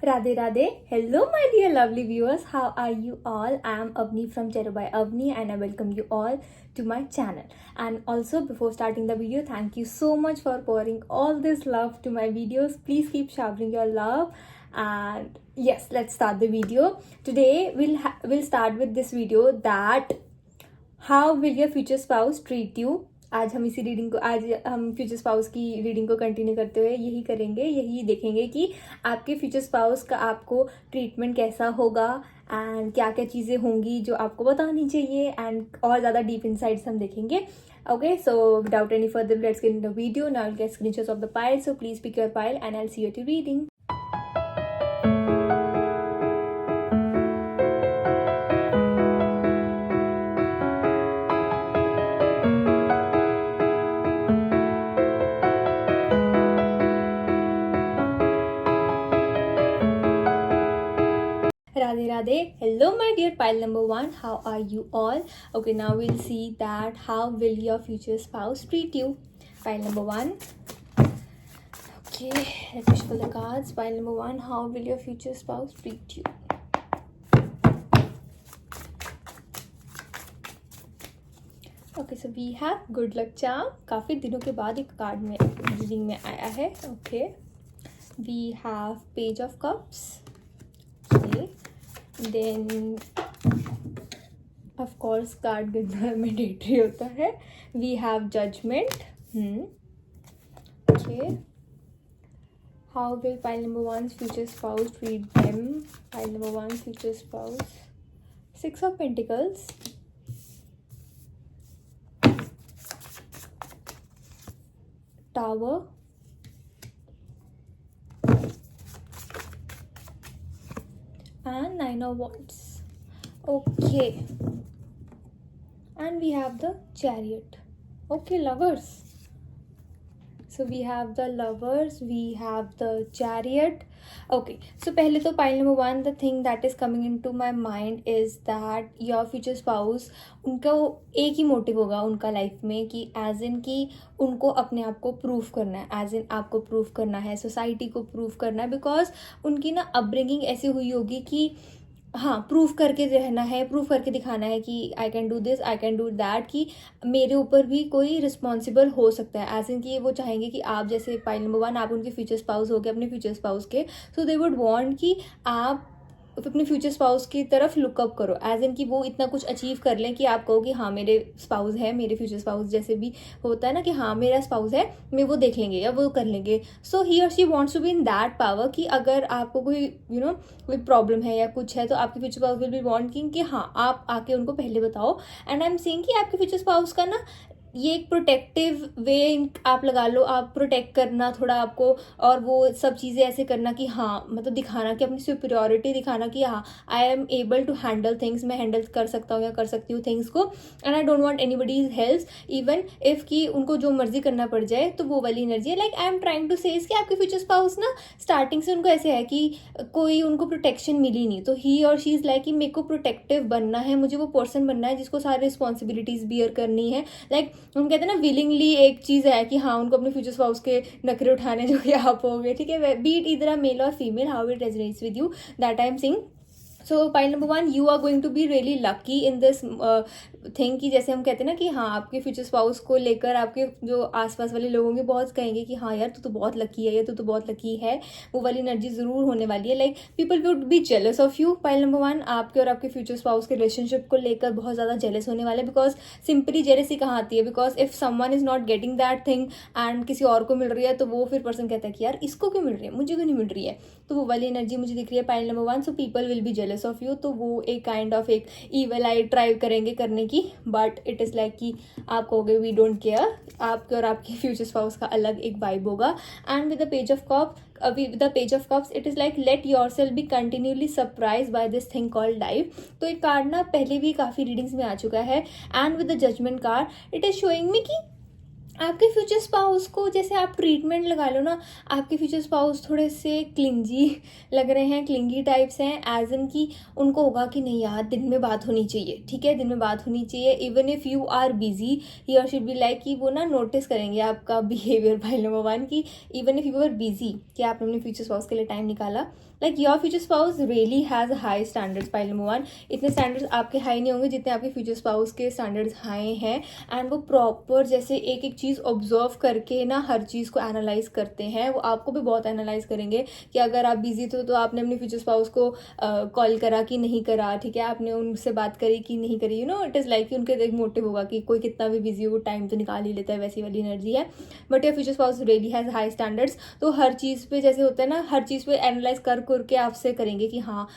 Radhe Radhe. Hello my dear lovely viewers. How are you all? I am Avni from Chero by Avni and I welcome you all to my channel. And also before starting the video, thank you so much for pouring all this love to my videos. Please keep showering your love. And yes, let's start the video. Today we'll start with this video that how will your future spouse treat you. आज हम future spouse की reading को continue करते हुए यही देखेंगे कि आपके फ्यूचर स्पाउस का आपको ट्रीटमेंट कैसा होगा एंड क्या क्या चीज़ें होंगी जो आपको बतानी चाहिए एंड और ज़्यादा डीप इनसाइट्स हम देखेंगे. Okay, so without any further, let's get into the video. Now I'll get screenshots of the pile, so please pick your pile and I'll see you at your reading. Radhe Radhe. Hello my dear pile number 1. How are you all? Okay, now we'll see that how will your future spouse treat you. Pile number 1. Okay, let me shuffle the cards. Pile number 1. How will your future spouse treat you? Okay, so we have good luck charm. काफ़ी दिनों के बाद एक card में reading में आया है. Okay, we have page of cups. Okay, then of course card गंदा मैंडेटरी होता है. We have judgment. Okay, how will pile number 1's future spouse treat them? Pile number 1's future spouse. 6 of Pentacles. Tower. And 9 of Wands. Okay, and we have the Chariot. Okay, lovers. So we have the lovers, we have the Chariot. Okay, so पहले तो pile number 1, the thing that is coming into my mind is that your future spouse, उनका एक ही motive होगा उनका life में कि as in कि उनको अपने आप को प्रूव करना है, एज इन आपको प्रूव करना है, सोसाइटी को प्रूव करना है. बिकॉज उनकी ना अपब्रिंगिंग ऐसी हुई होगी कि हाँ, प्रूव करके रहना है, प्रूव करके दिखाना है कि I can do this, I can do that, कि मेरे ऊपर भी कोई रिस्पॉन्सिबल हो सकता है. एज इन कि वो चाहेंगे कि आप जैसे पाइल नंबर 1 आप उनके फ्यूचर स्पाउस हो गए, अपने फ्यूचर स्पाउस के, सो दे वुड वांट कि आप अपने फ्यूचर स्पाउस की तरफ लुकअप करो. एज इन कि वो इतना कुछ अचीव कर लें कि आप कहो कि हाँ मेरे स्पाउस है, मेरे फ्यूचर स्पाउस जैसे भी होता है ना कि हाँ मेरा स्पाउस है, मैं वो देख लेंगे या वो कर लेंगे. सो ही और she wants to be in that power कि अगर आपको कोई कोई प्रॉब्लम है या कुछ है तो आपके future spouse will B wanting कि हाँ आप आके उनको पहले बताओ. एंड आई एम सेइंग कि आपके फ्यूचर स्पाउस का ना ये एक प्रोटेक्टिव वे आप लगा लो, आप प्रोटेक्ट करना थोड़ा आपको, और वो सब चीज़ें ऐसे करना कि हाँ मतलब दिखाना कि अपनी सुपीरियॉरिटी दिखाना कि हाँ I am able to handle things, मैं हैंडल कर सकता हूँ या कर सकती हूँ थिंग्स को. And I don't want anybody's help even if कि उनको जो मर्जी करना पड़ जाए. तो वो वाली एनर्जी है. Like I am trying to say कि आपके फ्यूचर स्पाउस ना स्टार्टिंग से उनको ऐसे है कि कोई उनको प्रोटेक्शन मिली नहीं, तो ही और शी इज़ लाइक कि मेरे को प्रोटेक्टिव बनना है, मुझे वो पर्सन बनना है जिसको सारी रिस्पॉन्सिबिलिटीज़ बियर करनी है. लाइक हम कहते हैं ना विलिंगली एक चीज़ है कि हाँ उनको अपने फ्यूचर स्पाउस के नखरे उठाने जो कि आप हो गए. ठीक है, बीट इधर मेल और female, how it resonates with you, that I am saying. So pile number 1, you are going to be really lucky in this thing कि जैसे हम कहते हैं ना कि हाँ आपके फ्यूचर स्पाउस को लेकर आपके जो आसपास वाले लोग होंगे बहुत कहेंगे कि हाँ यार तू तो बहुत लकी है या तू तो बहुत लकी है. वो वाली एनर्जी ज़रूर होने वाली है. Like people would be jealous of you. Pile number 1 आपके और आपके फ्यूचर स्पाउस के रिलेशनशिप को लेकर बहुत ज़्यादा जेलस होने वाले. बिकॉज सिंपली जेलसी कहाँ आती है, because if someone is not getting that thing and किसी और को मिल रही है तो वो फिर पर्सन कहता है कि यार इसको क्यों मिल रही है, मुझे क्यों नहीं मिल रही है. तो वो वाली एनर्जी मुझे दिख रही है pile number 1. So people will be jealous of you. तो वो एक काइंड ऑफ एक ईवल आई ट्राई करेंगे करने की, बट इट इज़ लाइक कि आप कहोगे वी डोंट केयर. आपके और आपके फ्यूचर स्पाउस का अलग एक वाइब होगा. And with the page of cups, with the page of cups it is like let yourself be continually surprised by this thing called life. तो एक कार्ड ना पहले भी काफ़ी रीडिंग्स में आ चुका है. And with the judgement card it is showing me कि आपके फ्यूचर स्पाउस को जैसे आप ट्रीटमेंट लगा लो ना, आपके फ्यूचर स्पाउस थोड़े से क्लिंजी लग रहे हैं, क्लिंगी टाइप्स हैं, एज इन कि उनको होगा कि नहीं यार दिन में बात होनी चाहिए, ठीक है, दिन में बात होनी चाहिए, even if you are busy he और शुड बी लाइक कि वो ना नोटिस करेंगे आपका बिहेवियर भाई नंबर 1 की even if you are busy कि आपने अपने फ्यूचर स्पाउस के लिए टाइम निकाला, like your future spouse really has high standards भाई नंबर 1। इतने स्टैंडर्ड्स आपके हाई नहीं होंगे जितने आपके फ्यूचर स्पाउस के स्टैंडर्ड्स हाई हैं, एंड वो प्रॉपर जैसे एक एक चीज़ ऑब्जर्व करके ना हर चीज़ को एनालाइज करते हैं। वो आपको भी बहुत एनालाइज करेंगे कि अगर आप बिजी थे तो आपने अपने फ्यूचर स्पाउस को कॉल करा कि नहीं करा, ठीक है, आपने उनसे बात करी कि नहीं करी, you know it is like कि उनके एक मोटिव होगा कि कोई कितना भी बिजी हो वो टाइम तो निकाल ही लेता है, वैसी वाली एनर्जी है। But your future spouse really has high standards, तो हर चीज़ पे जैसे होता है ना, हर चीज़ पे एनालाइज कर के आपसे करेंगे कि हाँ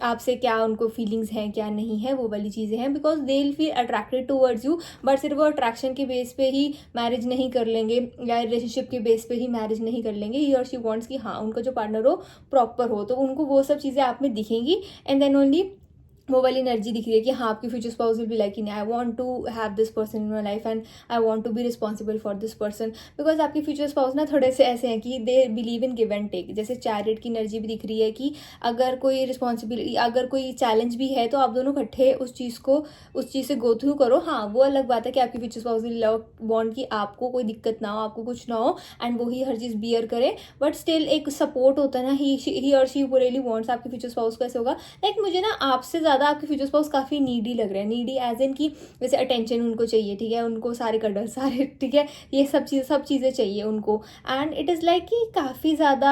आपसे क्या उनको फीलिंग्स हैं क्या नहीं है, वो वाली चीज़ें हैं, because they will feel attracted towards you. But सिर्फ वो अट्रैक्शन के बेस पे ही मैरिज नहीं कर लेंगे या रिलेशनशिप के बेस पे ही मैरिज नहीं कर लेंगे। ही और शी वांट्स कि हाँ उनका जो पार्टनर हो प्रॉपर हो, तो उनको वो सब चीज़ें आप में दिखेंगी, एंड देन ओनली वो वाली एनर्जी दिख रही है कि हाँ आपकी future spouse will be like in I want to have this person in my life and I want to be responsible for this person, because आपके फ्यूचर स्पाउस ना थोड़े से ऐसे हैं कि they believe in give and take. जैसे chariot की energy भी दिख रही है कि अगर कोई रिस्पॉन्सिबिलिटी, अगर कोई चैलेंज भी है तो आप दोनों इकट्ठे उस चीज़ से गो थ्रू करो। हाँ वो अलग बात है कि आपकी future spouse will love want कि आपको कोई दिक्कत ना हो, आपको कुछ ना हो, एंड वही हर चीज़ बियर करे, बट स्टिल एक सपोर्ट होता है ना, ही और शी रियली वांट्स। आपके फ्यूचर स्पाउस को ऐसे होगा लाइक मुझे ना आपसे ज़्यादा आपके फ्यूचर स्पाउस काफ़ी नीडी लग रहा है, नीडी एज इन की जैसे अटेंशन उनको चाहिए, ठीक है, उनको सारे कडर सारे, ठीक है, ये सब चीज़ें चाहिए उनको, एंड इट इज़ लाइक कि काफ़ी ज़्यादा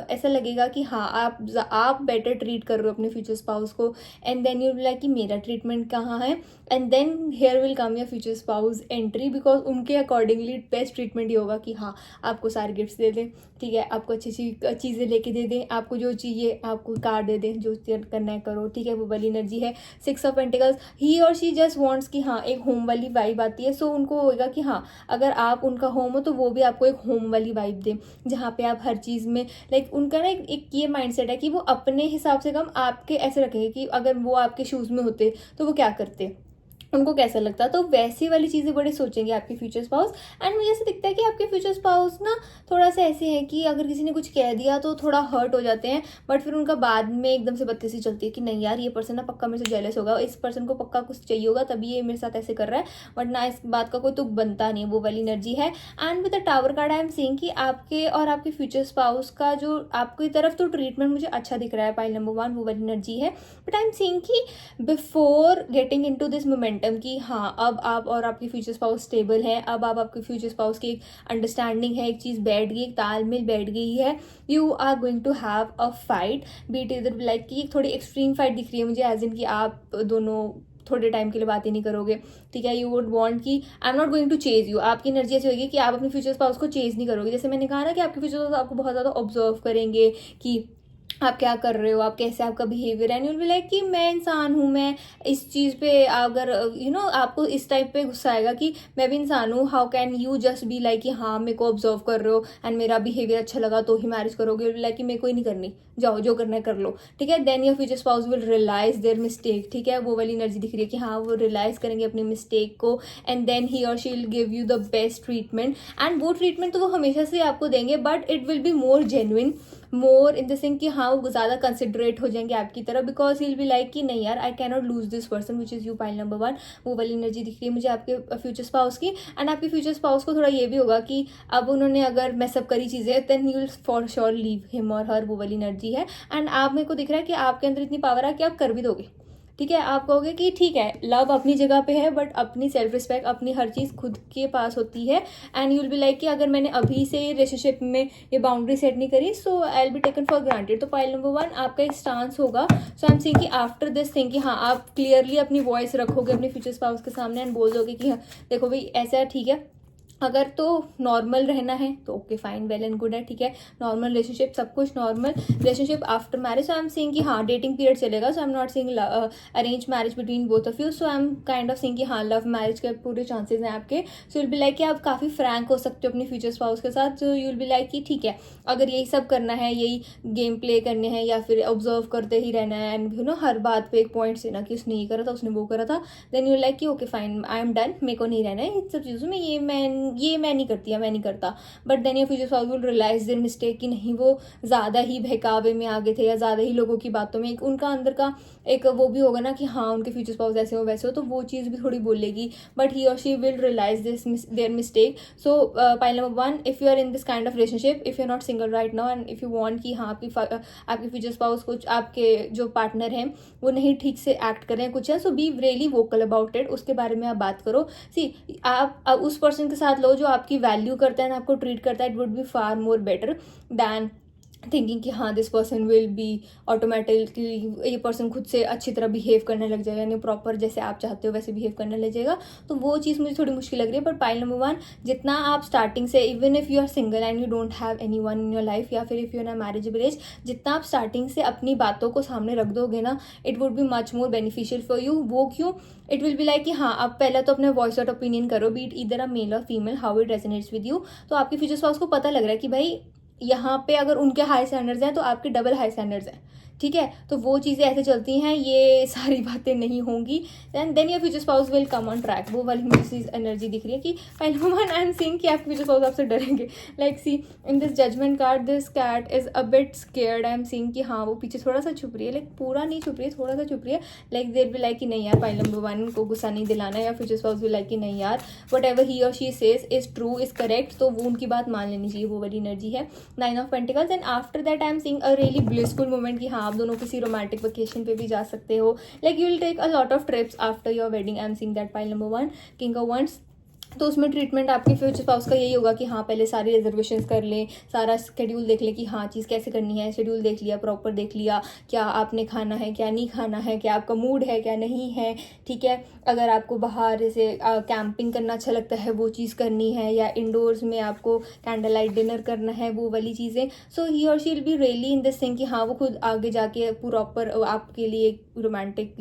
ऐसा लगेगा कि हाँ आप बेटर ट्रीट कर रहे हो अपने फ्यूचर स्पाउस को, एंड देन यू लाइक कि मेरा ट्रीटमेंट कहाँ है, and then here will come your future spouse entry, because उनके अकॉर्डिंगली बेस्ट ट्रीटमेंट ये होगा कि हाँ आपको सारे गिफ्ट्स दे दें, ठीक है, आपको अच्छी चीज़ें लेके दे दें, आपको जो चाहिए आपको कार दे दें, जो करना है करो, ठीक है, वो वाली एनर्जी है। 6 ऑफ पेंटिकल्स, ही और शी जस्ट वांट्स कि हाँ एक होम वाली वाइब आती है, सो उनको होगा कि हाँ अगर आप उनका होम हो तो वो भी आपको एक होम वाली वाइब दें, जहाँ पे आप हर चीज़ में लाइक उनका ना एक ये माइंडसेट है कि वो अपने हिसाब से कम आपके ऐसे रखेंगे कि अगर वो आपके शूज़ में होते तो वो क्या करते, उनको कैसा लगता, तो वैसी वाली चीज़ें बड़े सोचेंगे आपके फ्यूचर स्पाउस। एंड मुझे ऐसा दिखता है कि आपके फ्यूचर स्पाउस ना थोड़ा सा ऐसे है कि अगर किसी ने कुछ कह दिया तो थोड़ा हर्ट हो जाते हैं, बट फिर उनका बाद में एकदम से बत्तीसी चलती है कि नहीं यार ये पर्सन ना पक्का मेरे से जेलस होगा, इस पर्सन को पक्का कुछ चाहिए होगा तभी ये मेरे साथ ऐसे कर रहा है, बट ना इस बात का कोई तुक बनता नहीं है, वो वाली एनर्जी है। And with the tower card I am seeing कि आपके और आपके फ्यूचर स्पाउस का जो आपकी तरफ तो ट्रीटमेंट मुझे अच्छा दिख रहा है, पाइल नंबर 1 वो वाली एनर्जी है, बट आई एम सीइंग कि before getting into this momentum कि हाँ अब आप और आपकी फ्यूचर स्पाउस स्टेबल है, अब आप आपके फ्यूचर स्पाउस की एक अंडरस्टैंडिंग है, एक चीज़ बैठ गई, एक तालमेल बैठ गई है, you are going to have a fight, beat इधर लाइक कि थोड़ी एक्सट्रीम फाइट दिख रही है मुझे, एज इन कि आप दोनों थोड़े टाइम के लिए बात ही नहीं करोगे, ठीक है, यू वुड वांट कि I am not going to chase you, आपकी एनर्जी ऐसी होगी कि आप अपने फ्यूचर स्पाउस को चेज नहीं करोगे। जैसे मैंने कहा ना कि आपके फ्यूचर स्पाउस आपको बहुत ज़्यादा ऑब्जर्व करेंगे कि आप क्या कर रहे हो, आप कैसे, आपका behaviour, and you will be like कि मैं इंसान हूँ, मैं इस चीज़ पे अगर यू नो आपको इस टाइप पे गुस्सा आएगा कि मैं भी इंसान हूँ, how can you just be like कि हाँ मेरे को ऑब्जर्व कर रहे हो एंड मेरा बिहेवियर अच्छा लगा तो ही मैरिज करोगे, लाइक कि मेरे को ही नहीं करनी, जाओ जो करना है कर लो, ठीक है। Then your future spouse will realise their mistake, ठीक है, वो वाली एनर्जी दिख रही है कि हाँ वो रियलाइज करेंगे अपने मिस्टेक को, एंड देन ही और she will give you the best treatment, and वो ट्रीटमेंट तो वो हमेशा से आपको देंगे, but it will be more genuine, more in the sense कि हाँ वो ज़्यादा कंसिडरेट हो जाएंगे आपकी तरफ, because he will be like कि नहीं यार I can not lose this person which is you, pile number 1 वो वाली एनर्जी दिख रही है मुझे आपके फ्यूचर स्पाउस की। एंड आपके फ्यूचर स्पाउस को थोड़ा ये भी होगा कि अब उन्होंने अगर मैसअप करी चीज़ें then you will for sure leave him और हर, वो वाली एनर्जी है। एंड आप मेरे को दिख रहा है कि आपके अंदर इतनी पावर है कि आप कर भी दोगे, ठीक है, आप कहोगे कि ठीक है लव अपनी जगह पे है, बट अपनी सेल्फ रिस्पेक्ट, अपनी हर चीज़ खुद के पास होती है, and you will be like कि अगर मैंने अभी से रिलेशनशिप में ये बाउंड्री सेट नहीं करी so I will be taken for granted. तो पाइल नंबर 1 आपका एक स्टांस होगा, सो आई एम सेइंग कि आफ्टर दिस थिंग कि हाँ आप क्लियरली अपनी वॉइस रखोगे अपने फ्यूचर स्पाउस के सामने एंड बोल दोगे कि हाँ देखो भाई ऐसा है, ठीक है, अगर तो नॉर्मल रहना है तो okay fine, well and good है, ठीक है, नॉर्मल रिलेशनशिप, सब कुछ normal relationship after marriage. So I am seeing कि हाँ डेटिंग पीरियड चलेगा, so I am not seeing arrange marriage between both of you. So I am kind of seeing कि हाँ लव मैरिज के पूरे chances हैं आपके। सो यूल बी लाइक कि आप काफ़ी फ्रैंक हो सकते हो अपने फ्यूचर स्पाउस के साथ। सो यूल बी लाइक कि ठीक है, अगर यही सब करना है, यही गेम प्ले करने हैं या फिर ऑब्जर्व करते ही रहना है एंड हर बात पे एक पॉइंट से ना कि उसने ये करा था, उसने वो करा था, देन यू लाइक कि okay fine I am done, मेरे को नहीं रहना है इन सब चीज़ों में, ये मैं नहीं करती या मैं नहीं करता। But then your future spouse will realise their mistake कि नहीं, वो ज़्यादा ही बहकावे में आगे थे या ज़्यादा ही लोगों की बातों में, एक उनका अंदर का एक वो भी होगा ना कि हाँ उनके फ्यूचर स्पाउस ऐसे हो वैसे हो, तो वो चीज़ भी थोड़ी बोलेगी, बट ही और she will realise their mistake. So point number 1, if you are in this kind of relationship, if you are not single right now and if you want कि हाँ आपके फ्यूचर स्पाउस कुछ आपके जो partner हैं वो नहीं ठीक से एक्ट कर रहे हैं कुछ है, so be really vocal about it, उसके बारे में आप बात करो। सी आप उस पर्सन के साथ लो जो आपकी वैल्यू करता है, आपको ट्रीट करता है, it would be far more better than thinking कि हाँ this person will be automatically, ये पर्सन खुद से अच्छी तरह बिहेव करने लग जाएगा, यानी प्रॉपर जैसे आप चाहते हो वैसे बिहेव करने लग जाएगा। तो वो चीज़ मुझे थोड़ी मुश्किल लग रही है। बट पॉइंट नंबर 1, जितना आप स्टार्टिंग से, even if you are single and you don't have anyone in your life, या फिर if you are in marriageable age, जितना आप स्टार्टिंग से अपनी बातों को सामने रख दोगे ना, it would be much more beneficial for you. वो क्यों? इट विल बी लाइक कि हाँ आप पहले तो अपने वॉइस आउट ओपिनियन करो, बीट इधर अ मेल और female, how it resonates with you. तो आपके फ्यूचर स्पाउस को पता लग रहा है कि भाई यहाँ पे अगर उनके हाई स्टैंडर्ड्स हैं तो आपके डबल हाई स्टैंडर्ड्स हैं, ठीक है, तो वो चीज़ें ऐसे चलती हैं, ये सारी बातें नहीं होंगी, then your future spouse will come on track. वो वाली मुझे चीज़ एनर्जी दिख रही है कि पहले वन आई एम सीइंग कि आपके फ्यूचर स्पाउस आपसे डरेंगे। Like see in this judgement card, this cat is a bit scared, I am seeing कि हाँ वो पीछे थोड़ा सा छुप रही है, लाइक पूरा नहीं छुप रही है, थोड़ा सा छुप रही है। लाइक देर बी लाइक कि नहीं यार पहले नंबर 1 को गुस्सा नहीं दिलाना, या फ्यूचर स्पाउस भी लाइक कि नहीं यार वट एवर ही और she says is true is correct, तो वो उनकी बात मान लेनी चाहिए, वो वाली एनर्जी है। 9 of pentacles and after that I am seeing a really blissful moment कि हाँ आप दोनों किसी रोमांटिक वेकेशन पे भी जा सकते हो, like you will take a lot of trips after your wedding. I am seeing that pile number 1 king of wands. तो उसमें ट्रीटमेंट आपके फ्यूचर स्पाउस का यही होगा कि हाँ पहले सारी रिजर्वेशंस कर लें, सारा शेड्यूल देख लें कि हाँ चीज़ कैसे करनी है, शेड्यूल देख लिया, प्रॉपर देख लिया क्या आपने खाना है क्या नहीं खाना है, क्या आपका मूड है क्या नहीं है, ठीक है, अगर आपको बाहर जैसे कैंपिंग करना अच्छा लगता है वो चीज़ करनी है, या इंडोर्स में आपको कैंडल लाइट डिनर करना है, वो वाली चीज़ें। सो ही और she will be really in this thing कि हाँ वो खुद आगे जाके प्रॉपर आपके लिए रोमांटिक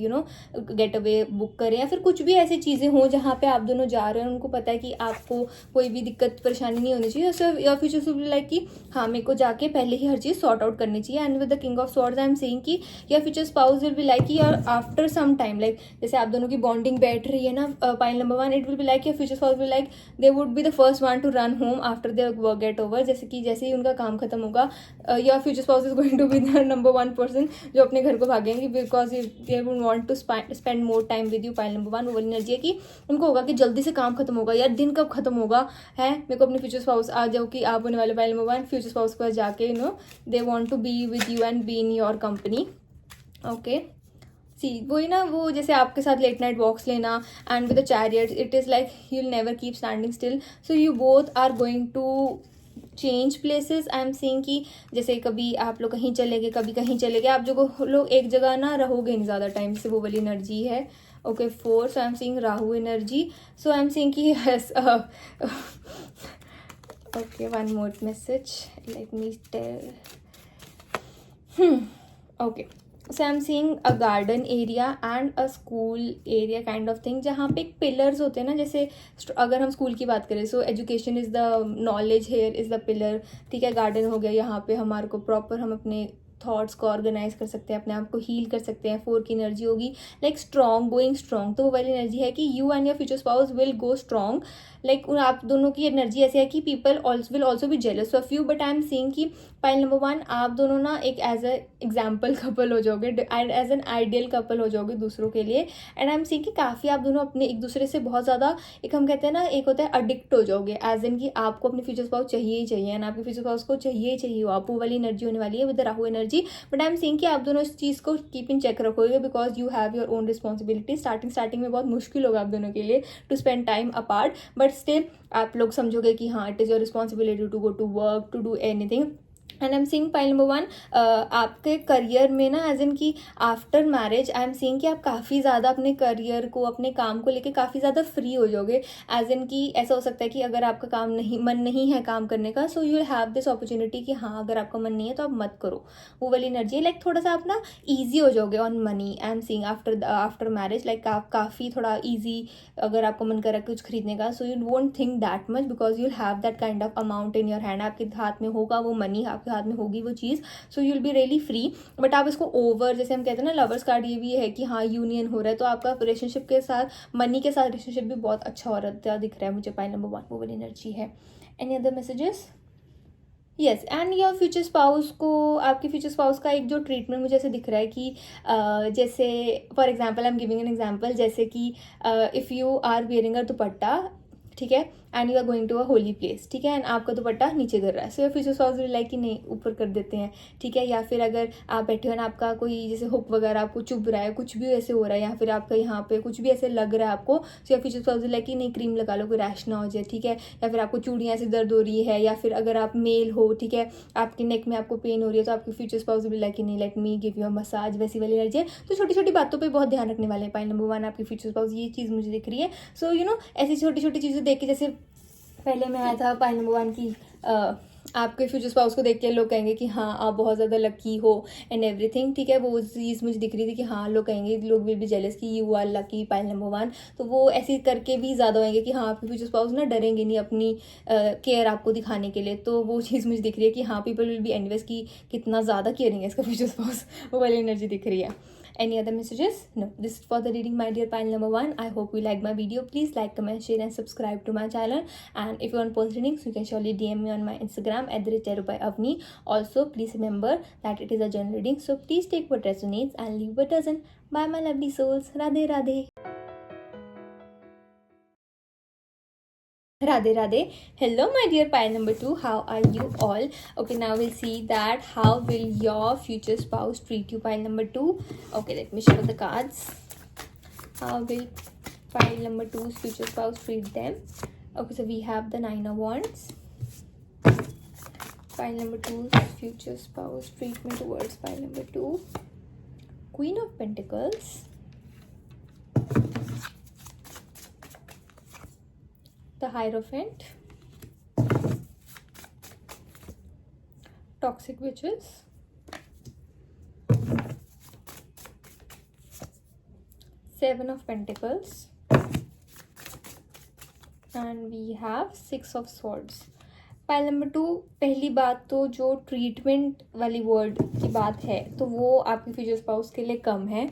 गेट अवे बुक करें, या फिर कुछ भी ऐसी चीज़ें हों जहाँ पे आप दोनों जा रहे हैं, उनको पता है कि आपको कोई भी दिक्कत परेशानी नहीं होनी चाहिए। सो या फ्यूचर से लाइक कि हाँ मेरे को जाके पहले ही हर चीज़ सॉर्ट आउट करनी चाहिए। And with the king of swords I am saying कि या future spouse will be like कि और आफ्टर सम टाइम, लाइक जैसे आप दोनों की बॉन्डिंग बैठ रही है ना, point number 1 it will be like your future spouse will like they would be the first one to run home after their work get over, जैसे कि जैसे ही उनका काम खत्म होगा your future spouse is going to be the number 1 person जो अपने घर को भागेंगे, because they would want to spend more time with you. Point number 1 वो वाली एनर्जी है कि उनको होगा कि जल्दी से काम खत्म होगा, यार दिन कब खत्म होगा है, मेरे को अपने फ्यूचर स्पाउस आ जाओ कि आप होने वाले पॉइंट नंबर 1 फ्यूचर स्पाउस के पास जाके they want to be with you and be in your company. Okay see वही ना, वो जैसे आपके साथ लेट नाइट वॉक्स लेना and with the chariot, it is like you will never keep standing still, so you both are going to change places. I am seeing कि जैसे कभी आप लोग कहीं चले गए, कभी कहीं चले गए, आप जो लोग एक जगह ना रहोगे नहीं ज़्यादा टाइम से, वो वाली एनर्जी है। Okay 4, so I am seeing Rahu energy, so I am seeing कि yes okay, one more message, let me tell. Okay, so I'm seeing a garden area and a school area kind of thing, जहाँ पे pillars होते हैं ना, जैसे अगर हम school की बात करें, so education is the knowledge, here is the pillar, ठीक है, गार्डन हो गया, यहाँ पे हमारे को प्रॉपर हम अपने थॉट्स को ऑर्गेनाइज कर सकते हैं, अपने आप को हील कर सकते हैं। 4 की एनर्जी होगी लाइक स्ट्रॉन्ग, गोइंग स्ट्रॉन्ग, तो वो वाली एनर्जी है कि you and your future spouse will go strong, like आप दोनों की एनर्जी ऐसी है कि people will also be jealous of you, but I am seeing कि पॉइंट नंबर 1 आप दोनों ना एक एज अ एग्जाम्पल कपल हो जाओगे, एज एन आइडियल कपल हो जाओगे दूसरों के लिए। एंड आई एम सीइंग कि काफ़ी आप दोनों अपने एक दूसरे से बहुत ज़्यादा, एक हम कहते हैं ना, एक होता है अडिक्ट हो जाओगे, एज इन कि आपको अपने फ्यूचर स्पाउस चाहिए ही चाहिए, एंड आपके फ्यूचर स्पाउस को चाहिए ही चाहिए, आप वो वाली एनर्जी होने वाली है with Rahu energy. But I am seeing कि आप दोनों इस चीज़ को कीप इन चेक रखोगे, because you have your own responsibility. Starting में बहुत मुश्किल होगा आप दोनों के लिए to spend time apart, but still आप लोग समझोगे कि हाँ it is your responsibility to go to work, to do anything, and I am seeing pile number 1, आपके करियर में ना एज इन की after marriage I am seeing कि आप काफ़ी ज़्यादा अपने करियर को, अपने काम को लेके काफ़ी ज़्यादा फ्री हो जाओगे। एज इन की ऐसा हो सकता है कि अगर आपका मन नहीं है काम करने का, सो you will have this opportunity कि हाँ अगर आपका मन नहीं है तो आप मत करो। वो वाली एनर्जी लाइक थोड़ा सा आप ना ईजी हो जाओगे on money. I am seeing after marriage like आप काफ़ी थोड़ा ईजी, अगर आपको मन करा कुछ खरीदने का, so you won't think that much because you will have that kind of amount in your hand. आपके हाथ में होगा वो मनी, आपके हाथ में होगी वो चीज़, so you will be really free. But आप इसको ओवर, जैसे हम कहते हैं ना लवर्स कार्ड, ये भी है कि हाँ यूनियन हो रहा है, तो आपका रिलेशनशिप के साथ, मनी के साथ रिलेशनशिप भी बहुत अच्छा हो रहा है दिख रहा है मुझे। पाइल नंबर 1 वो वाली एनर्जी है। Any other messages? Yes, and your future spouse को, आपके फ्यूचर स्पाउस का एक जो ट्रीटमेंट मुझे ऐसे दिख रहा है कि जैसे for example I am giving an example, जैसे कि if you are wearing a dupatta, ठीक है, and you are going to a holy place, ठीक है, एंड आपका दुपट्टा नीचे गिर रहा है, so your future spouse will like कि नहीं ऊपर कर देते हैं, ठीक है। या फिर अगर आप बैठे हो ना, आपका कोई जैसे हुक वगैरह आपको चुभ रहा है, कुछ भी ऐसे हो रहा है, या फिर आपका यहाँ पे कुछ भी ऐसे लग रहा है आपको, सो your future spouse will like कि नहीं क्रीम लगा लो, कोई रैश ना हो जाए, ठीक है। या फिर आपको चूड़ियाँ ऐसे दर्द हो रही है, या फिर अगर आप मेल हो, ठीक है, आपके नेक में आपको पेन हो रही है, तो आपके फ्यूचर स्पाउस विल लाइक कि नहीं let me give you a massage, वैसी वाली एनर्जी है। तो छोटी छोटी बातों पे बहुत ध्यान रखने वाले हैं पाइल नंबर 1 आपके फ्यूचर स्पाउस, ये चीज़ मुझे दिख रही है। सो यू नो ऐसी छोटी छोटी चीज़ें देख के, जैसे पहले मैं आया था पाइल नंबर 1 की आपके फ्यूचर स्पाउस को देख के लोग कहेंगे कि हाँ आप बहुत ज़्यादा लकी हो एंड एवरीथिंग, ठीक है, वो चीज़ मुझे दिख रही थी कि हाँ लोग कहेंगे, लोग विल बी जेलस कि you are lucky pile number 1। तो वो ऐसे करके भी ज़्यादा होंगे कि हाँ आपके फ्यूचर स्पाउस ना डरेंगे नहीं अपनी केयर आपको दिखाने के लिए। तो वो चीज़ मुझे दिख रही है कि हाँ पीपल विल बी एनवियस कि कितना ज़्यादा केयरिंग है इसका फ्यूचर स्पाउस, वो वाली एनर्जी दिख रही है। Any other messages? No. This is for the reading, my dear pile number 1. I hope you like my video. Please like, comment, share and subscribe to my channel. And if you want post readings, you can surely DM me on my Instagram @Avni. Also, please remember that it is a general reading. So please take what resonates and leave what doesn't. Bye my lovely souls. Radhe Radhe. Radhe Radhe. Hello my dear pile number 2, how are you all? Okay, now we'll see that how will your future spouse treat you, pile number 2. Okay, let me show the cards. How will pile number 2's future spouse treat them? Okay, so we have the 9 of Wands. Pile number 2's future spouse treatment towards pile number 2. Queen of Pentacles. The Hierophant. Toxic Witches. Seven of Pentacles. And we have Six of Swords. Pile number 2, पहली बात तो जो treatment वाली word की बात है तो वो आपके फ्यूचर स्पाउस के लिए कम है,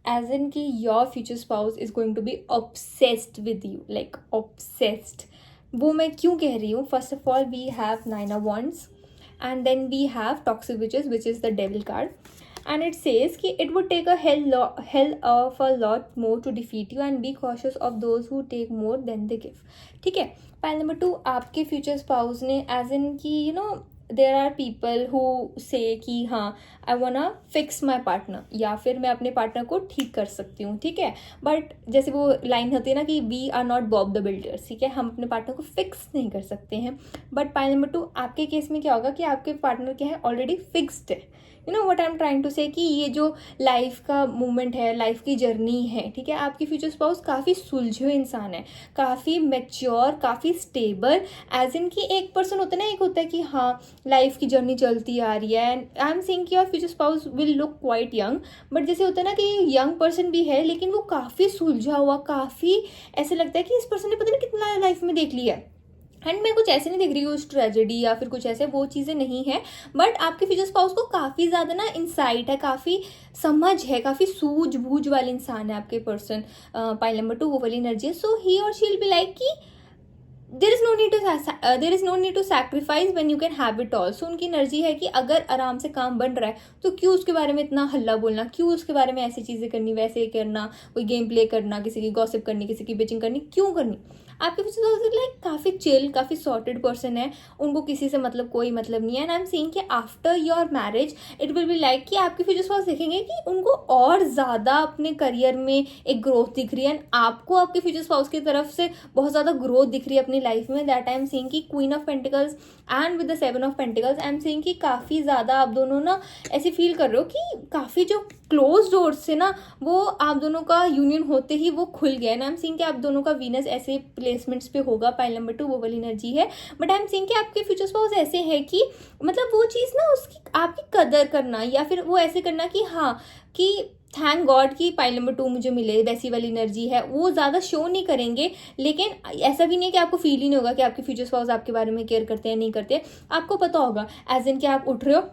एज इन की your future spouse is going to be obsessed with you, like obsessed. वो मैं क्यों कह रही हूँ? First of all we have 9 of Wands and then we have Toxic Witches, which is the Devil card, and it says कि it would take a hell of a lot more to defeat you and be cautious of those who take more than they give, ठीक है। Pile number 2, आपके future स्पाउस ने as in की you know there are people who say कि हाँ आई वांना fix my partner, या फिर मैं अपने पार्टनर को ठीक कर सकती हूँ, ठीक है। बट जैसे वो लाइन होती है ना कि we are not Bob the builders, ठीक है, हम अपने पार्टनर को फिक्स नहीं कर सकते हैं। बट पाइल नंबर 2 आपके केस में क्या होगा कि आपके पार्टनर क्या है ऑलरेडी फिक्स्ड है। You know what I am trying to say कि ये जो लाइफ का मूवमेंट है, लाइफ की जर्नी है, ठीक है, आपकी फ्यूचर स्पाउस काफ़ी सुलझे हुए इंसान है, काफ़ी मैच्योर, काफ़ी स्टेबल, एज इन की एक पर्सन होता है ना, एक होता है कि हाँ लाइफ की जर्नी चलती आ रही है एंड आई एम सेइंग कि your future spouse will look quite young, but जैसे होता है ना कि यंग पर्सन भी है लेकिन वो काफ़ी सुलझा हुआ, काफ़ी ऐसे लगता है कि इस पर्सन ने पता नहीं कितना लाइफ में देख लिया है। एंड मैं कुछ ऐसे नहीं दिख रही हूँ उस ट्रेजेडी या फिर कुछ ऐसे, वो चीज़ें नहीं है, बट आपके फ्यूचर स्पाउस को काफ़ी ज़्यादा ना इंसाइट है, काफ़ी समझ है, काफ़ी सूझबूझ वाले इंसान है आपके पर्सन। पाइल नंबर 2 वो वाली एनर्जी है। सो ही और शी विल बी लाइक कि there is no need to sacrifice when you can have it all. So उनकी एनर्जी है कि अगर आराम से काम बन रहा है तो क्यों उसके बारे में इतना हल्ला बोलना, क्यों उसके बारे में ऐसी चीज़ें करनी, वैसे करना, कोई गेम प्ले करना, किसी की गॉसिप करनी, किसी की बिचिंग करनी, क्यों करनी। आपके फ्यूचर स्पाउस लाइक काफ़ी चिल, काफ़ी सॉर्टेड पर्सन है, उनको किसी से मतलब कोई मतलब नहीं है। एंड आई एम सेइंग कि after your marriage it will be like कि आपके फ्यूचर स्पाउस देखेंगे कि उनको और ज़्यादा अपने करियर में एक ग्रोथ दिख रही है, एंड आपको आपके फ्यूचर स्पाउस की तरफ से बहुत ज़्यादा ग्रोथ दिख रही है अपनी लाइफ में। दैट आई एम सेइंग कि queen of pentacles and with the 7 of pentacles, I am saying कि काफ़ी ज़्यादा आप दोनों ना ऐसे फील कर रहे हो कि काफ़ी जो क्लोज डोर्स से ना वो आप दोनों का यूनियन होते ही वो खुल गया है। आई एम सीइंग कि आप दोनों का वीनस ऐसे प्लेसमेंट्स पे होगा, पाइल नंबर 2 वो वाली एनर्जी है। बट आई एम सीइंग कि आपके फ्यूचर स्पाउस ऐसे है कि मतलब वो चीज़ ना उसकी आपकी कदर करना, या फिर वो ऐसे करना कि हाँ कि थैंक गॉड कि पाइल नंबर 2 मुझे मिले, वैसी वाली एनर्जी है। वो ज़्यादा शो नहीं करेंगे, लेकिन ऐसा भी नहीं है कि आपको फील ही नहीं होगा कि आपके फ्यूचर स्पाउस आपके बारे में केयर करते हैं नहीं करते। आपको पता होगा एज इन कि आप उठ रहे हो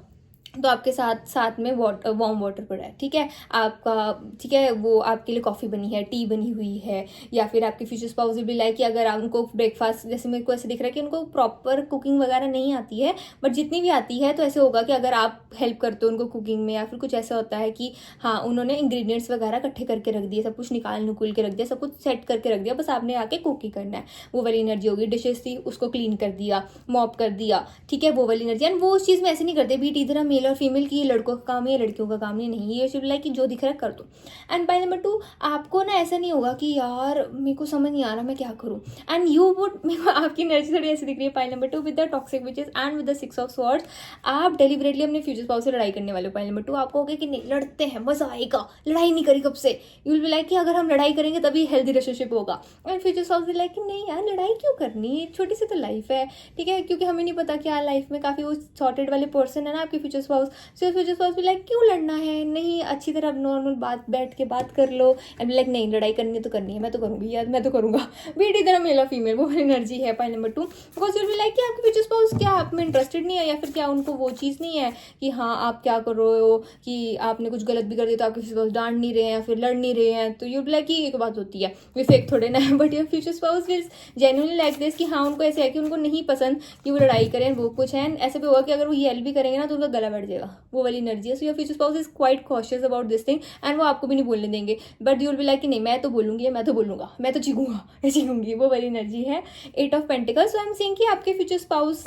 तो आपके साथ साथ में वार्म वाटर पड़ा है, ठीक है आपका, ठीक है वो आपके लिए कॉफ़ी बनी है, टी बनी हुई है, या फिर आपके फ्यूचर स्पाउस भी लाइक कि अगर उनको ब्रेकफास्ट, जैसे मेरे को ऐसे दिख रहा है कि उनको प्रॉपर कुकिंग वगैरह नहीं आती है, बट जितनी भी आती है तो ऐसे होगा कि अगर आप हेल्प करते हो उनको कुकिंग में, या फिर कुछ ऐसा होता है कि हाँ उन्होंने इंग्रेडिएंट्स वगैरह इकट्ठे करके रख दिए, सब कुछ निकाल के रख दिया, सब कुछ सेट करके रख दिया, बस आपने आके कुक ही करना है, वो वाली एनर्जी होगी। डिशेस थी उसको क्लीन कर दिया, मॉप कर दिया, ठीक है वो वाली एनर्जी। एंड वो उस चीज़ में ऐसे नहीं करते बीट इधर मेल और फीमेल की, लड़कों का काम है लड़कियों का काम नहीं, ये सिर्फ लाइक कि जो दिख रहा है कर दो। एंड बाय नंबर 2 आपको ना ऐसा नहीं होगा कि यार मेरे को समझ नहीं आ रहा मैं क्या करूँ, एंड यू वुड, मेरे को आपकी एनर्जी थोड़ी ऐसी दिख रही है pile number 2 with the toxic witches and with the 6 of swords. आप डेलिबरेटली अपने फ्यूचर स्पाउस से लड़ाई करने वाले हो। पाइल नंबर 2 आपको होगा कि नहीं लड़ते हैं मजा आएगा, लड़ाई नहीं करी कब से, यू विल बी लाइक कि अगर हम लड़ाई करेंगे तभी हेल्दी रिलेशनशिप होगा। And future spouse will like कि नहीं यार लड़ाई क्यों करनी, छोटी सी तो लाइफ है, ठीक है, क्योंकि हमें नहीं पता क्या लाइफ में काफ़ी वो सॉर्टेड वाले पर्सन है ना आपके future spouse. So future spouse भी लाइक क्यों लड़ना है, नहीं अच्छी तरह नॉर्मल बात बैठ के बात कर लो। एंड लाइक नहीं लड़ाई करनी है तो करनी है, मैं तो करूँगी यार, मैं तो करूँगा। बीट इधर मेल और फीमेल वो एनर्जी है pile number 2। Because you will like कि आपके फ्यूचर स्पाउस क्या आप में इंटरेस्टेड नहीं है, या फिर क्या उनको वो चीज़ नहीं है कि हाँ आप क्या कर रहे हो, कि आपने कुछ गलत भी कर दिया तो आपके फ्यूचर स्पाउस डांट नहीं रहे हैं या फिर लड़ नहीं रहे हैं, तो यू विल लाइक कि एक बात होती है वे फेक थोड़े ना है, but your future spouse will genuinely like this कि हाँ उनको ऐसे है कि उनको नहीं पसंद कि वो लड़ाई करें वो कुछ है। ऐसे भी होगा कि अगर वो येल भी करेंगे ना तो उनका गला बैठ जाएगा, वो वाली एनर्जी है। So your future spouse is quite cautious about this thing, and वो आपको भी नहीं बोलने देंगे, but you will be like कि नहीं मैं तो बोलूंगी, मैं तो बोलूंगा, मैं तो चीखूंगा चीखूंगी, वो वाली एनर्जी है 8 of pentacles. So I am saying कि आपके फ्यूचर स्पाउस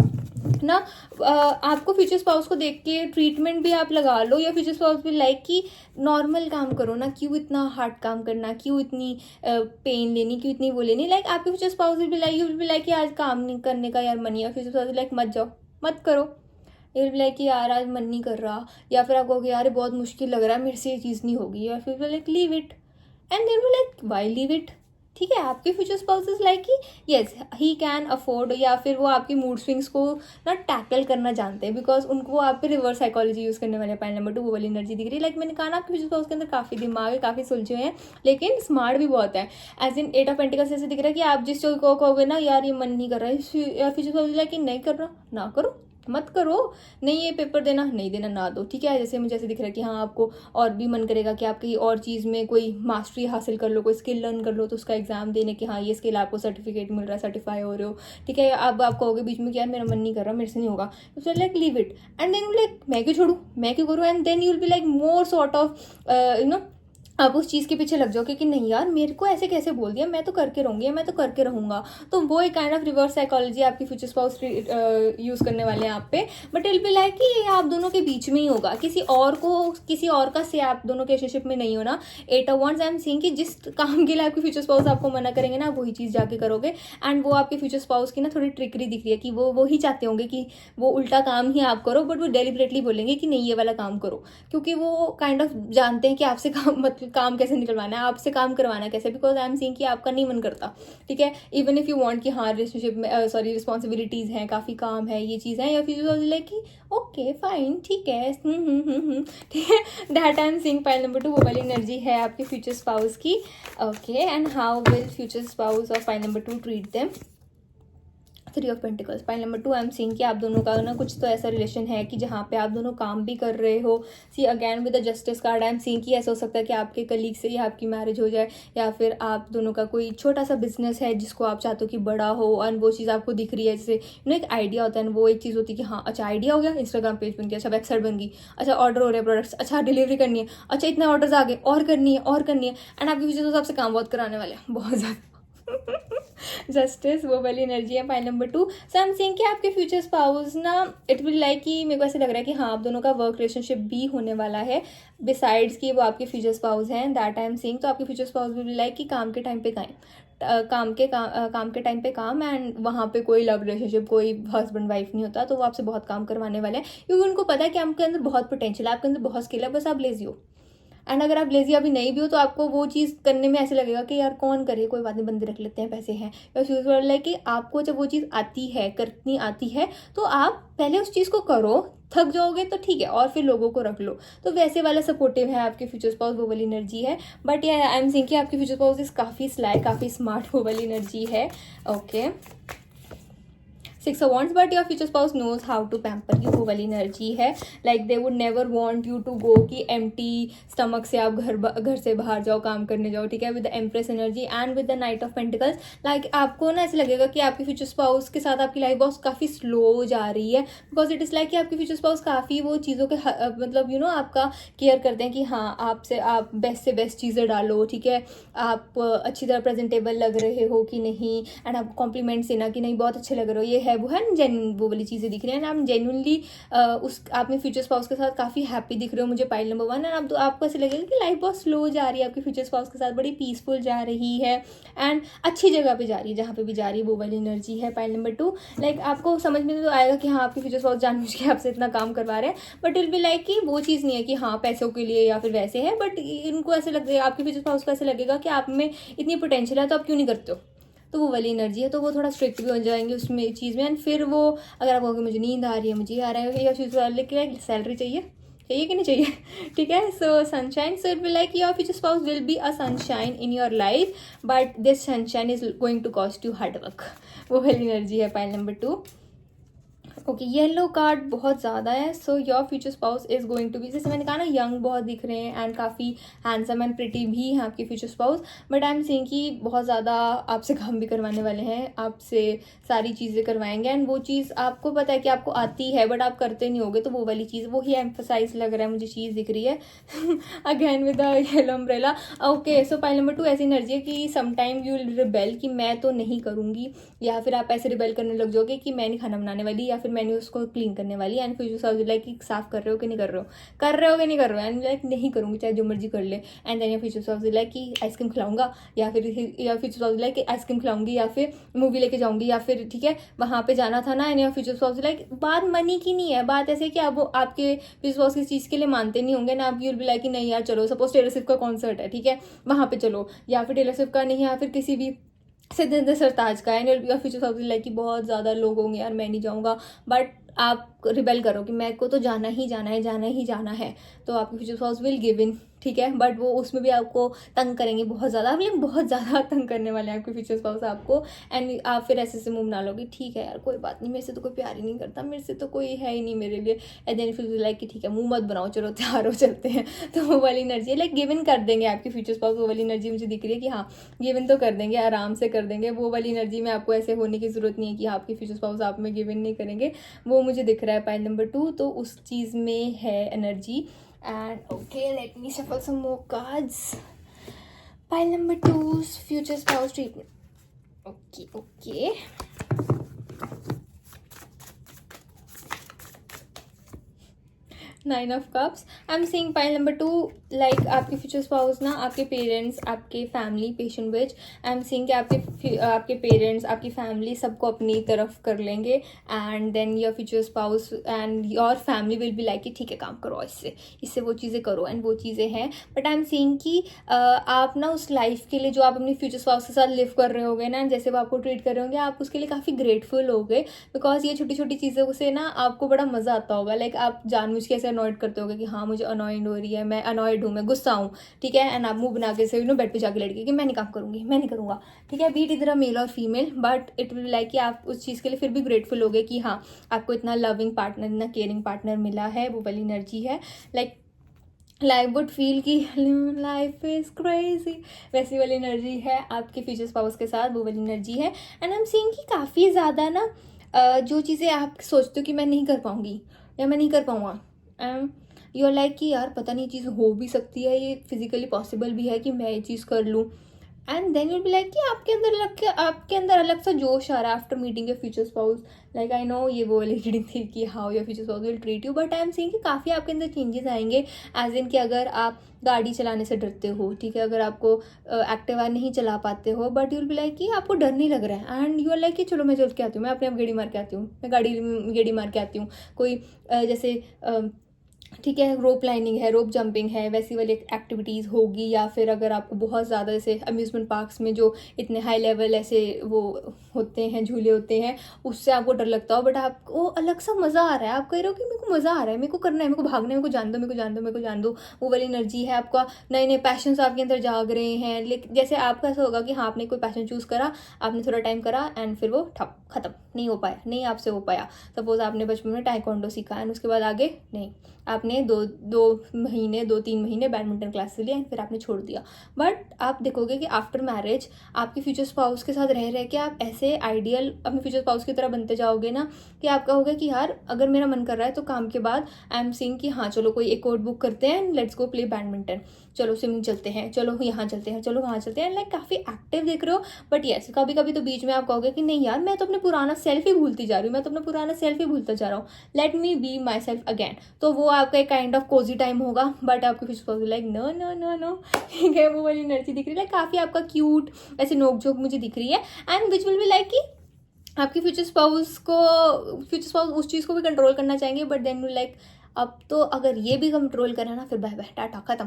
ना आपको फ्यूचर स्पाउस को देख के ट्रीटमेंट भी आप लगा लो, या फ्यूचर स्पाउस भी लाइक कि नॉर्मल काम करो ना, क्यों इतना हार्ड काम करना, क्यों इतनी पेन लेनी, क्यों इतनी वो लेनी। लाइक आपके future spouse will be like, you will be like कि आज काम नहीं करने का यार मन, या फ्यूचर स्पाउस लाइक मत जाओ मत करो, ये विल बी लाइक कि यार आज मन नहीं कर रहा, या फिर आपको यार बहुत मुश्किल लग रहा है मेरे से ये चीज़ नहीं होगी, या फिर like leave it, and there will like why leave it, ठीक है। आपके फ्यूचर स्पाउस इज लाइक कि येस ही कैन अफोर्ड, या फिर वो आपकी मूड स्विंग्स को ना टैकल करना जानते हैं, बिकॉज उनको आप पे रिवर्स साइकोलॉजी यूज़ करने वाले। पाइल नंबर 2 वो वाली एनर्जी दिख रही है। लाइक मैंने कहा ना आपके फ्यूचर स्पाउस के अंदर काफ़ी दिमाग है, काफ़ी सुलझे हैं, लेकिन स्मार्ट भी बहुत है। एज इन 8 ऑफ पेंटिकल्स ऐसे दिख रहा है कि आप जिस चीज़ को कहोगे ना यार ये मन नहीं कर रहा है, फ्यूचर स्पाउस लाइक कि नहीं कर रहा ना करो, मत करो, नहीं ये पेपर देना नहीं देना ना दो, ठीक है। जैसे मुझे ऐसे दिख रहा है कि हाँ आपको और भी मन करेगा कि आप कहीं और चीज़ में कोई मास्टरी हासिल कर लो, कोई स्किल लर्न कर लो, तो उसका एग्जाम देने कि हाँ ये स्किल आपको सर्टिफिकेट मिल रहा है, सर्टिफाई हो रहे हो, ठीक है। अब आप कहोगे बीच में कि यार मेरा मन नहीं कर रहा, मेरे से नहीं होगा, तो like leave it, and then like मैं क्यों छोड़ूँ, मैं क्यों करूँ, and then you will be like more sort of you know आप उस चीज़ के पीछे लग जाओ कि नहीं यार मेरे को ऐसे कैसे बोल दिया, मैं तो करके रहूँगी, मैं तो करके रहूँगा। तो वो एक काइंड ऑफ रिवर्स साइकोलॉजी आपकी फ्यूचर स्पाउस यूज़ करने वाले हैं आप पे। But it will be like कि ये आप दोनों के बीच में ही होगा, किसी और का से आप दोनों के रिलेशनशिप में नहीं होना। 8 of wands I am seeing कि जिस काम के लिए आपके फ्यूचर स्पाउस आपको मना करेंगे ना, वही चीज़ जाके करोगे। एंड वो आपके फ्यूचर स्पाउस की ना थोड़ी ट्रिकरी दिख रही है कि वो ही चाहते होंगे कि वो उल्टा काम ही आप करो, बट वो डेलिबरेटली बोलेंगे कि नहीं ये वाला काम करो, क्योंकि वो काइंड ऑफ जानते हैं कि आपसे काम कैसे निकलवाना है, आपसे काम करवाना कैसे। बिकॉज आई एम सीइंग कि आपका नहीं मन करता, ठीक है, इवन इफ यू वांट कि हाँ रिलेशनशिप में सॉरी रिस्पॉन्सिबिलिटीज हैं, काफ़ी काम है, ये चीज़ है, या फिर लाइक कि ओके फाइन ठीक है ठीक है। That I am seeing pile number 2 वो वाली एनर्जी है आपके फ्यूचर स्पाउस की। Okay, and how will future spouse of pile number 2 treat them. 3 of pentacles pile number 2 I am seeing कि आप दोनों का ना कुछ तो ऐसा रिलेशन है कि जहाँ पे आप दोनों काम भी कर रहे हो। See again with the justice card I am seeing कि ऐसा हो सकता है कि आपके कलीग से ही आपकी मैरिज हो जाए, या फिर आप दोनों का कोई छोटा सा बिजनेस है जिसको आप चाहते हो कि बड़ा हो, और वो चीज़ आपको दिख रही है। जैसे एक आइडिया होता है, वो एक चीज़ होती है कि हाँ अच्छा आइडिया हो गया, इंस्टाग्राम पेज बन गया, अच्छा वेबसाइट बन गई, अच्छा ऑर्डर हो रहे हैं प्रोडक्ट्स, अच्छा डिलीवरी करनी है, अच्छा इतना ऑर्डर्स आ गए और करनी है और करनी है। एंड आपके फ्यूचर आपसे काम बहुत कराने वाले हैं, बहुत ज़्यादा जस्टिस, वो वाली एनर्जी है pile number 2। So I am saying कि आपके फ्यूचर स्पाउस ना, इट विल लाइक कि मेरे को ऐसे लग रहा है कि हाँ आप दोनों का वर्क रिलेशनशिप भी होने वाला है, बिसाइड्स कि वो आपके फ्यूचर स्पाउस हैं, दैट आई एम सेइंग। तो आपके फ्यूचर स्पाउस विल लाइक कि काम के टाइम पे काम के टाइम पे काम, एंड वहाँ पे कोई लव रिलेशनशिप, कोई हस्बैंड वाइफ नहीं होता। तो वो आपसे बहुत काम करवाने वाले हैं, क्योंकि उनको पता है कि आपके अंदर बहुत पोटेंशियल है, आपके अंदर बहुत स्किल है, बस आप लेजी हो। एंड अगर आप लेजी अभी नहीं भी हो तो आपको वो चीज़ करने में ऐसे लगेगा कि यार कौन करे, कोई बात नहीं, बंदे रख लेते हैं, पैसे हैं। या फ्यूचर वाला है कि आपको जब वो चीज़ आती है, करनी आती है, तो आप पहले उस चीज़ को करो, थक जाओगे तो ठीक है, और फिर लोगों को रख लो। तो वैसे वाला सपोर्टिव है आपके फ्यूचर स्पाउस, वो वाली एनर्जी है। बट या आई एम सीइंग कि आपके फ्यूचर स्पाउस इज काफ़ी स्लाई, काफ़ी स्मार्ट, वो वाली एनर्जी है। Okay, 6 of Wands, but your future spouse knows how to pamper you, वो वाली एनर्जी है। Like they would never want you to go कि एम्प्टी स्टमक से आप घर से बाहर जाओ, काम करने जाओ, ठीक है। With the empress energy and with the night of pentacles, like आपको ना ऐसे लगेगा कि आपके फ्यूचर स्पाउस के साथ आपकी लाइफ बहुत काफ़ी स्लो जा रही है, बिकॉज इट इज़ लाइक कि आपके फ्यूचर स्पाउस काफ़ी वो चीज़ों के मतलब यू नो आपका केयर करते हैं कि हाँ आपसे आप बेस्ट से बेस्ट चीज़ें डालो, ठीक है, आप अच्छी तरह प्रेजेंटेबल लग रहे हो कि नहीं, एंड आप कॉम्प्लीमेंट्स देना कि नहीं बहुत अच्छे लग रहे हो, ये है वो है जेन्युइन, वो वाली चीज़ें दिख रही हैं। आप जेन्युइनली उस आप में फ्यूचर स्पाउस के साथ काफ़ी हैप्पी दिख रहे हो मुझे, पाइल नंबर 1। एंड आप तो आपको ऐसे लगेगा कि लाइफ बहुत स्लो जा रही है, आपके फ्यूचर स्पाउस के साथ बड़ी पीसफुल जा रही है, एंड अच्छी जगह पे जा रही है, जहाँ पे भी जा रही है, वो वाली एनर्जी है पाइल नंबर 2। लाइक आपको समझ में तो आएगा कि हाँ आपके फ्यूचर स्पाउस जानबूझ के आपसे इतना काम करवा रहे हैं, but it will be like कि वो चीज़ नहीं है कि हाँ पैसों के लिए या फिर वैसे है, बट इनको ऐसे लगेगा, आपके फ्यूचर स्पाउस को ऐसे लगेगा कि आप में इतनी पोटेंशियल है तो आप क्यों नहीं करते हो। तो वो वाली एनर्जी है। तो वो थोड़ा स्ट्रिक्ट भी हो जाएंगे उसमें चीज़ में, एंड फिर वो अगर आप कहोगे मुझे नींद आ रही है, मुझे ये आ रहा है, या फ्यूचर वाले की सैलरी चाहिए कि नहीं चाहिए, ठीक है। So sunshine, so it will like your future spouse will be a sunshine in your life, but this sunshine is going to cost you hard work, वो वाली एनर्जी है pile number 2। Okay, yellow card बहुत ज़्यादा है। So your future spouse is going to be, जैसे मैंने कहा ना, यंग बहुत दिख रहे हैं एंड काफ़ी हैंडसम एंड प्रिटी भी हैं आपके future spouse, but I am seeing कि बहुत ज़्यादा आपसे काम भी करवाने वाले हैं, आपसे सारी चीज़ें करवाएंगे, एंड वो चीज़ आपको पता है कि आपको आती है बट आप करते नहीं होगे। तो वो वाली चीज़, वो ही एम्फोसाइज लग रहा है मुझे, चीज़ दिख रही है again with the yellow umbrella. Okay, so pile number 2 ऐसी एनर्जी है कि समटाइम यू विल रिबेल कि मैं तो नहीं करूँगी, या फिर आप ऐसे रिबेल करने लग जाओगे कि मैं नहीं खाना बनाने वाली, या फिर मैंने उसको क्लीन करने वाली, एंड फ्यूचर स्पाउस लाइक कि साफ कर रहे हो कि नहीं कर रहे हो, कि नहीं कर रहे हो, एंड लाइक नहीं करूँगी चाहे जो मर्जी कर ले। And then future spouse like कि आइसक्रीम खिलाऊंगा, या फ्यूचर स्पाउस लाइक कि आइसक्रीम खिलाऊंगी, या फिर मूवी लेके जाऊंगी, या फिर ठीक है वहाँ पे जाना था ना। एंड फ्यूचर स्पाउस लाइक बात मनी की नहीं है, बात ऐसे कि आप आपके फ्यूचर स्पाउस किस चीज़ के लिए मानते नहीं होंगे ना, आप यूल बी लाइक कि नहीं यार चलो, सपोज टेलर स्विफ्ट का कॉन्सर्ट है, ठीक है, वहाँ पे चलो, या फिर टेलर स्विफ्ट का नहीं, या फिर किसी भी सिद्धार्थ सरताज का है, या फ्यूचर स्पाउस लाइक कि बहुत ज़्यादा लोग होंगे यार मैं नहीं जाऊँगा, बट आप रिबेल करो कि मेरे को तो जाना ही जाना है, जाना ही जाना है। तो आपके future spouse will give in, ठीक है, बट वो उसमें भी आपको तंग करेंगे बहुत ज़्यादा, मतलब बहुत ज़्यादा तंग करने वाले हैं आपके फ्यूचर स्पाउस आपको। एंड आप फिर ऐसे मुंह बना लोगे, ठीक है यार कोई बात नहीं, मेरे से तो कोई प्यार ही नहीं करता, मेरे से तो कोई है ही नहीं मेरे लिए। एंड देन फिर लाइक कि ठीक है मुंह मत बनाओ, चलो तैयार हो चलते हैं। तो वो वाली एनर्जी लाइक गिव इन कर देंगे आपके फ्यूचर स्पाउस, वो वाली एनर्जी मुझे दिख रही है कि हाँ गिव इन तो कर देंगे, आराम से कर देंगे। वो वाली एनर्जी में आपको ऐसे होने की ज़रूरत नहीं है कि आपके फ्यूचर स्पाउस आप में गिव इन नहीं करेंगे, वो मुझे दिख रहा है पाइल नंबर 2। तो उस चीज़ में है energy. And okay, let me shuffle some more cards. Pile number 2's future spouse treatment. Okay. Nine of cups, I am seeing pile number 2 like आपके फ्यूचर स्पाउस ना, आपके पेरेंट्स, आपके family, patient which I am seeing कि आपके parents, आपकी family सबको अपनी तरफ कर लेंगे, and then your future spouse and your family will be like कि ठीक है काम करो, इससे वो चीज़ें करो, एंड वो चीज़ें हैं। बट आई एम सीइंग कि आप ना उस लाइफ के लिए जो आप अपनी फ्यूचर स्पाउस के साथ लिव कर रहे होगे ना, जैसे वो आपको ट्रीट कर रहे होंगे, आप उसके लिए काफ़ी ग्रेटफुल होगे, बिकॉज ये छोटी छोटी चीज़ों से ना आपको बड़ा मज़ा आता होगा। लाइक आप जानबूझ के ऐसे अनॉयड करते होगे कि हाँ मुझे अनॉयड हो रही है, मैं अनॉयड हूँ, मैं गुस्सा हूँ, ठीक है, एंड आप मुंह बना के से बेड पे जाके लड़के कि मैं नहीं काम करूँगी, मैं नहीं करूँगा, ठीक है, बीट इधर मेल और female, but it will like कि आप उस चीज़ के लिए फिर भी ग्रेटफुल होगे कि हाँ आपको इतना लविंग पार्टनर, इतना केयरिंग पार्टनर मिला है, वो वाली एनर्जी है। लाइक लाइफ वुड फील कि लाइफ इज क्रेजी, वैसी वाली एनर्जी है आपके फ्यूचर स्पाउस के साथ, वो वाली एनर्जी है। एंड आई एम सीइंग कि काफ़ी ज़्यादा ना जो चीज़ें आप सोचते हो कि मैं नहीं कर पाऊँगी या मैं नहीं कर पाऊँगा, यू आर लाइक कि यार पता नहीं चीज़ हो भी सकती है, ये फिजिकली पॉसिबल भी है कि मैं ये चीज़ कर लूँ, and then will be like कि आपके अंदर अलग सा जोश आ रहा है after meeting your future spouse. Like I know ये वो वाली रीडिंग थी कि how your future spouse will treat you, but I am seeing कि काफ़ी आपके अंदर चेंजेस आएंगे. एज इन कि अगर आप गाड़ी चलाने से डरते हो, ठीक है, अगर आपको एक्टिवा नहीं चला पाते हो, बट यूल बी लाइक कि आपको डर नहीं लग रहा है एंड यू आर लाइक कि चलो मैं चल के आती हूँ, मैं अपने आप गेड़ी मार के आती हूँ, मैं गेड़ी मार के आती हूँ. कोई जैसे ठीक है, रोप लाइनिंग है, रोप जंपिंग है, वैसी वाली एक्टिविटीज़ होगी. या फिर अगर आपको बहुत ज़्यादा जैसे अम्यूज़मेंट पार्क्स में जो इतने हाई लेवल ऐसे वो होते हैं, झूले होते हैं, उससे आपको डर लगता हो, बट आपको अलग सा मज़ा आ रहा है. आप कह रहे हो कि मेरे को मज़ा आ रहा है, मेरे को करना है, मेरे को भागना है, मेरे को जान दो, मेरे को जान दो, मेरे को जान दो. वो वाली एनर्जी है आपका. नए नए पैशंस आपके अंदर जाग रहे हैं. लेकिन जैसे आपका ऐसा होगा कि हाँ, आपने कोई पैशन चूज़ करा, आपने थोड़ा टाइम करा एंड फिर वो ठप खत्म, नहीं हो पाया, नहीं आपसे हो पाया. सपोज आपने बचपन में टाइकोंडो सीखा एंड उसके बाद आगे नहीं, आपने दो 3 महीने बैडमिंटन क्लास से लिया एंड फिर आपने छोड़ दिया. बट आप देखोगे कि आफ्टर मैरिज आपके फ्यूचर स्पाउस के साथ रह के आप ऐसे आइडियल अपने फ्यूचर स्पाउस की तरह बनते जाओगे ना, कि आपका होगा कि यार अगर मेरा मन कर रहा है तो काम के बाद आई एम सीइंग कि हाँ चलो कोई एक कोर्ट बुक करते हैं and let's go play badminton, चलो स्विमिंग चलते हैं, चलो यहाँ चलते हैं, चलो वहाँ चलते हैं. लाइक काफ़ी एक्टिव दिख रहे हो. बट येस, कभी कभी तो बीच में आप कहोगे कि नहीं यार, मैं तो अपने पुराना सेल्फ ही भूलती जा रही हूँ, मैं तो अपना पुराना सेल्फ ही भूलता जा रहा हूँ, let me be myself again. तो वो आपका एक काइंड ऑफ कोजी टाइम होगा. बट आपके फ्यूचर like no no no no, ठीक है, वो वाली एनर्जी दिख रही है. लाइक काफ़ी आपका क्यूट ऐसे नोक झोंक मुझे दिख रही है. And which will be like कि आपके फ्यूचर स्पाउस उस चीज़ को भी कंट्रोल करना चाहेंगे. बट देन विल लाइक अब तो अगर ये भी कंट्रोल करा ना, फिर बाय बाय टाटा खत्म.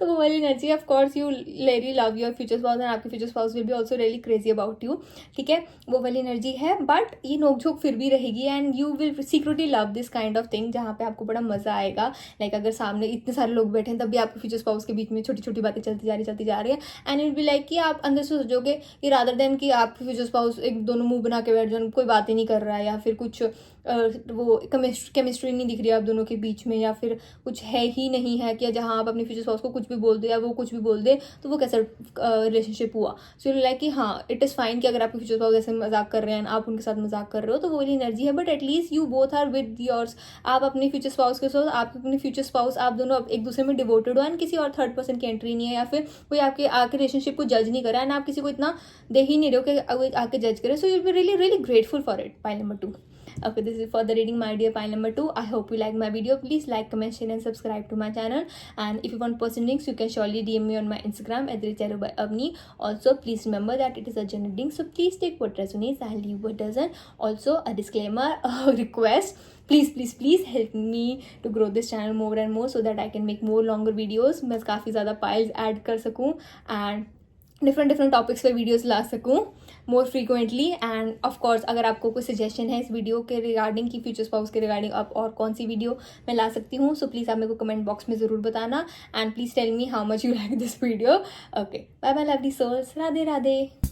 तो वो वाली energy, of course you really love your future spouse and आपके future spouse will be also really crazy about you. ठीक है, वो वाली एनर्जी है. बट ये नोकझोंक फिर भी रहेगी and you will secretly love this kind of thing, जहाँ पे आपको बड़ा मजा आएगा. लाइक अगर सामने इतने सारे लोग बैठे हैं तब भी आपके फ्यूचर स्पाउस के बीच में छोटी छोटी बातें चलती जा रही है. एंड इट बी लाइक कि आप अंदर से सोचोगे कि रादर देन कि आपके फ्यूचर स्पाउस एक दोनों मुंह बना के बैठ जाए, कोई बात ही नहीं कर रहा है, या फिर कुछ वो केमिस्ट्री नहीं दिख रही है आप दोनों के बीच में, या फिर कुछ है ही नहीं है कि जहाँ आप अपने फ्यूचर स्पाउस को कुछ भी बोल दो या वो कुछ भी बोल दे, तो वो कैसा रिलेशनशिप हुआ. सो यू लाइक कि हाँ इट इज़ फाइन कि अगर आपके फ्यूचर स्पाउस ऐसे मजाक कर रहे हैं, आप उनके साथ मजाक कर रहे हो, तो वो वाली एनर्जी है. But at least you both are with yours. आप अपने फ्यूचर स्पाउस के साथ, आप अपने फ्यूचर स्पाउस, आप दोनों एक दूसरे में डिवोटेड हो एंड किसी और थर्ड पर्सन की एंट्री नहीं है, या फिर कोई आपके रिलेशनशिप को जज नहीं कर रहा है एंड आप किसी को इतना दे ही नहीं रहे हो कि आके जज करे. सो you will be really really grateful for it. Pile number 2. Okay, this is for the reading, my dear pile number 2. I hope you like my video. Please like, comment, share and subscribe to my channel. And if you want person links, you can surely DM me on my Instagram @charu_by_avni. Also, please remember that it is a general reading, so please take what resonates and leave what doesn't. Also, a disclaimer, a request. Please help me to grow this channel more and more so that I can make more longer videos. मैं काफ़ी ज़्यादा piles add कर सकूँ and different topics पे videos ला सकूँ more frequently. End of course अगर आपको कोई सजेशन है इस वीडियो के रिगार्डिंग की फ्यूचर स्पाउस के रिगार्डिंग आप और कौन सी वीडियो मैं ला सकती हूँ, सो प्लीज़ आप मेरे को कमेंट बॉक्स में ज़रूर बताना. And please tell me how much you like this video. Okay, bye bye lovely souls, Radhe Radhe.